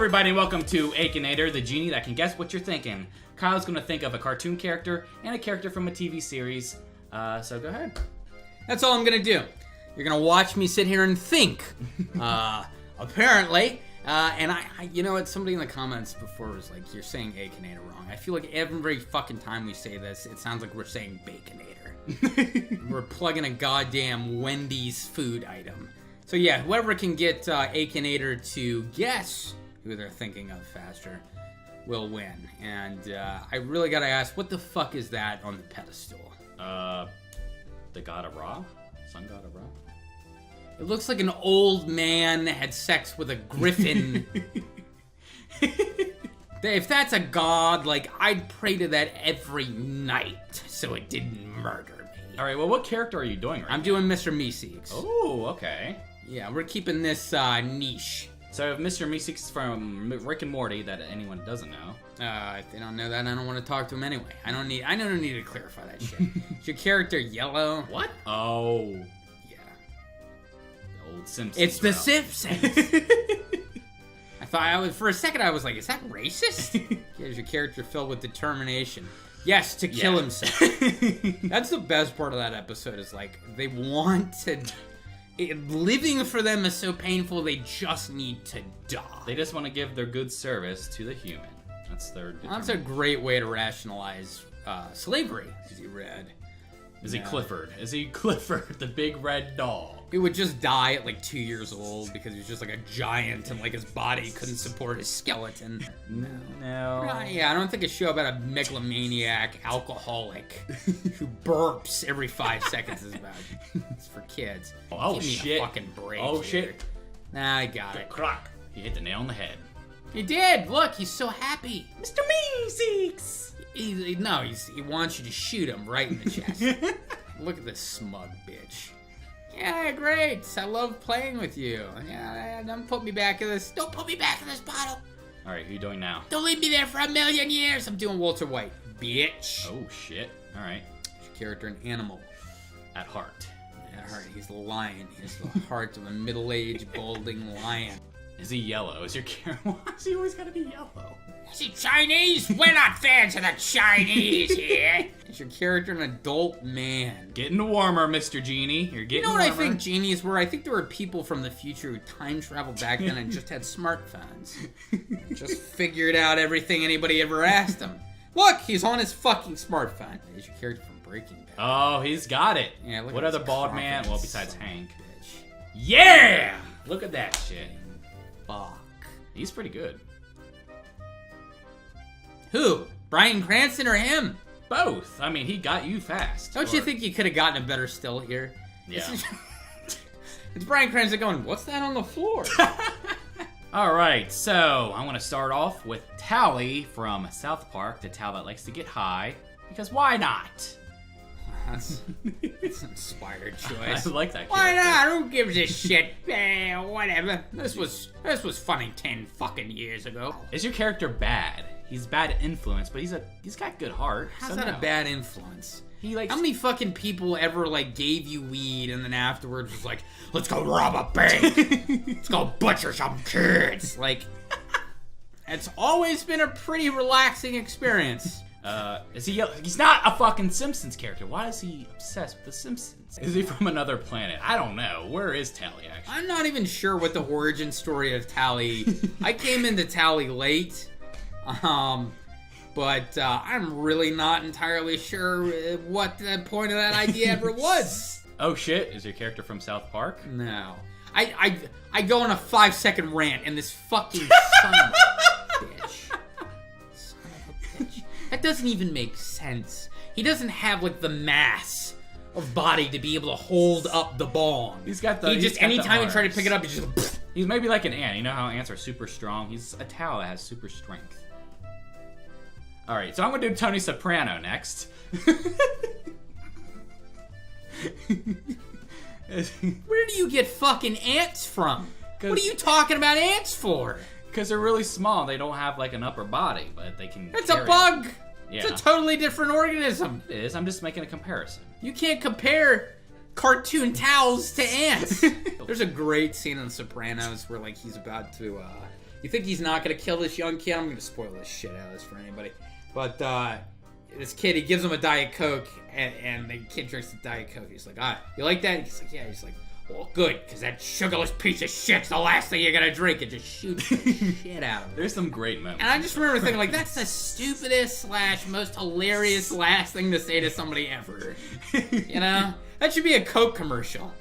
everybody, and welcome to Akinator, the genie that can guess what you're thinking. Kyle's going to think of a cartoon character and a character from a TV series. So go ahead. That's all I'm going to do. You're going to watch me sit here and think. Apparently. And I, you know what? Somebody in the comments before was like, you're saying Akinator wrong. I feel like every fucking time we say this, it sounds like we're saying Baconator. We're plugging a goddamn Wendy's food item. So yeah, whoever can get Akinator to guess who they're thinking of faster will win. And I really gotta ask, what the fuck is that on the pedestal? The god of Ra? Sun god of Ra? It looks like an old man had sex with a griffin. If that's a god, like, I'd pray to that every night so it didn't murder me. Alright, well, what character are you doing right now? I'm doing Mr. Meeseeks. Oh, okay. Yeah, we're keeping this niche. So Mr. Meeseeks from Rick and Morty, that anyone doesn't know. If they don't know that, I don't want to talk to them anyway. I don't need to clarify that shit. Is your character yellow? What? Oh. Yeah. The old Simpsons. It's the route. Simpsons. For a second I was like, is that racist? Is your character filled with determination? Yes, to kill himself. That's the best part of that episode, is like, they want to... living for them is so painful, they just need to die. They just want to give their good service to the human. That's their That's a great way to rationalize slavery, as you read. Is he Clifford? Is he Clifford, the big red doll? He would just die at like 2 years old because he was just like a giant and like his body couldn't support his skeleton. No. Yeah, I don't think a show about a megalomaniac alcoholic who burps every 5 seconds is about it. It's for kids. Oh, Give me shit. a fucking break. Oh, here. shit. Nah, I got it. Croc. He hit the nail on the head. He did. Look, he's so happy. Mr. Meeseeks! He wants you to shoot him right in the chest. Look at this smug bitch. Yeah, great. I love playing with you. Yeah, don't put me back in this. Don't put me back in this bottle. All right, who you doing now? Don't leave me there for 1,000,000 years. I'm doing Walter White, bitch. Oh shit! All right. His character, an animal. At heart. At heart, he's the lion. He's the heart of a middle-aged, balding lion. Is he yellow? Is your character? Why is he always gotta be yellow? Is he Chinese? We're not fans of the Chinese here. Is your character an adult man? Getting warmer, Mr. Genie. You're getting warmer. You know what I think genies were? I think there were people from the future who time traveled back then and just had smartphones. Just figured out everything anybody ever asked him. Look, he's on his fucking smartphone. Is your character from Breaking Bad? Oh, he's got it. Yeah, look what at other this bald man? Well, confidence, besides son Hank. of a bitch. Yeah! Look at that shit. Fuck. He's pretty good. Who? Bryan Cranston or him? Both. I mean, he got you fast. Don't you think you could have gotten a better still here? Yeah. It's Bryan Cranston going, what's that on the floor? All right, so I want to start off with Tally from South Park, the Tally that likes to get high, because why not? That's an inspired choice. I like that character. Why not? Who gives a shit? Whatever. This was funny 10 fucking years ago. Is your character bad? He's bad influence, but he's got good heart. How's so that no. a bad influence? He likes. How many fucking people ever like gave you weed and then afterwards was like, let's go rob a bank, let's go butcher some kids? Like, it's always been a pretty relaxing experience. Is he? He's not a fucking Simpsons character. Why is he obsessed with the Simpsons? Is he from another planet? I don't know. Where is Tally actually? I'm not even sure what the origin story of Tally. I came into Tally late. But I'm really not entirely sure what the point of that idea ever was. Oh shit, is your character from South Park? No. I go on a 5-second rant and this fucking son of a bitch. Son of a bitch. That doesn't even make sense. He doesn't have like the mass of body to be able to hold up the bong. He's got the. Anytime he try to pick it up, he just. He's maybe like an ant. You know how ants are super strong? He's a towel that has super strength. Alright, so I'm gonna do Tony Soprano next. Where do you get fucking ants from? What are you talking about ants for? Because they're really small. They don't have like an upper body, but they can. That's a bug! Yeah. It's a totally different organism. It is. I'm just making a comparison. You can't compare cartoon towels to ants. There's a great scene in The Sopranos where like he's about to You think he's not gonna kill this young kid? I'm gonna spoil this shit out of this for anybody. But this kid, he gives him a Diet Coke, and the kid drinks the Diet Coke. He's like, you like that? He's like, yeah. He's like, well, good, because that sugarless piece of shit's the last thing you're gonna drink. And just shoots the shit out of him. There's some great moments. And I just remember thinking, like, that's the stupidest / most hilarious last thing to say to somebody ever. You know? That should be a Coke commercial.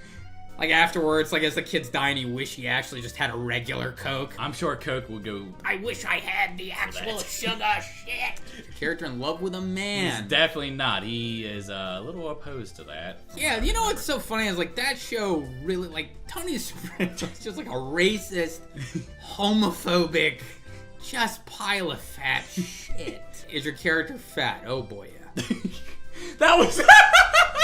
Like, afterwards, like, as the kid's dying, you wish he actually just had a regular Coke. I'm sure Coke will go... I wish I had the actual sugar shit. Character in love with a man. He's definitely not. He is a little opposed to that. Yeah, you know what's so funny is, like, that show really, like, Tony Soprano is just like a racist, homophobic, just pile of fat shit. Is your character fat? Oh, boy, yeah. That was...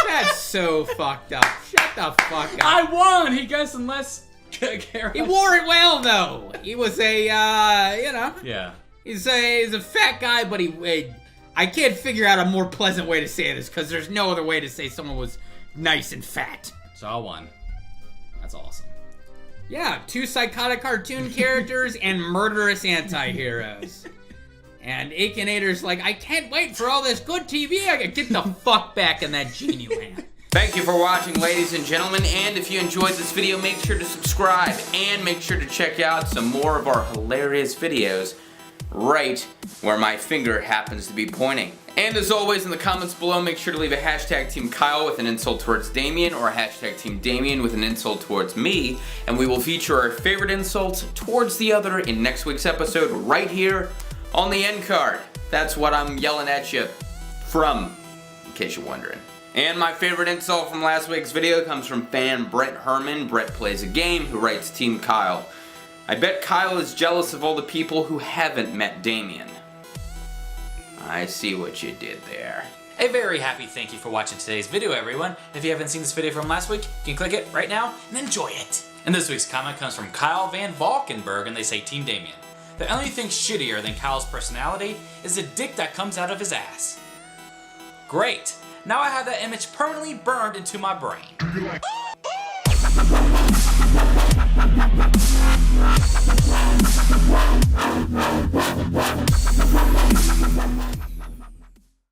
That's so fucked up. Shut the fuck up. I won! He got some less... He wore it well, though. He was a, you know. Yeah. He's a fat guy, but I can't figure out a more pleasant way to say this, because there's no other way to say someone was nice and fat. So I won. That's awesome. Yeah, 2 psychotic cartoon characters and murderous anti-heroes. And Akinator's like, I can't wait for all this good TV. I can get the fuck back in that genie land. Thank you for watching, ladies and gentlemen. And if you enjoyed this video, make sure to subscribe. And make sure to check out some more of our hilarious videos right where my finger happens to be pointing. And as always, in the comments below, make sure to leave a hashtag Team Kyle with an insult towards Damien, or a hashtag Team Damien with an insult towards me. And we will feature our favorite insult towards the other in next week's episode right here on the end card. That's what I'm yelling at you from, in case you're wondering. And my favorite insult from last week's video comes from fan Brett Herman. Brett plays a game, who writes, Team Kyle. I bet Kyle is jealous of all the people who haven't met Damien. I see what you did there. A very happy thank you for watching today's video, everyone. If you haven't seen this video from last week, you can click it right now and enjoy it. And this week's comment comes from Kyle Van Valkenburg, and they say, Team Damien. The only thing shittier than Kyle's personality is the dick that comes out of his ass. Great. Now I have that image permanently burned into my brain.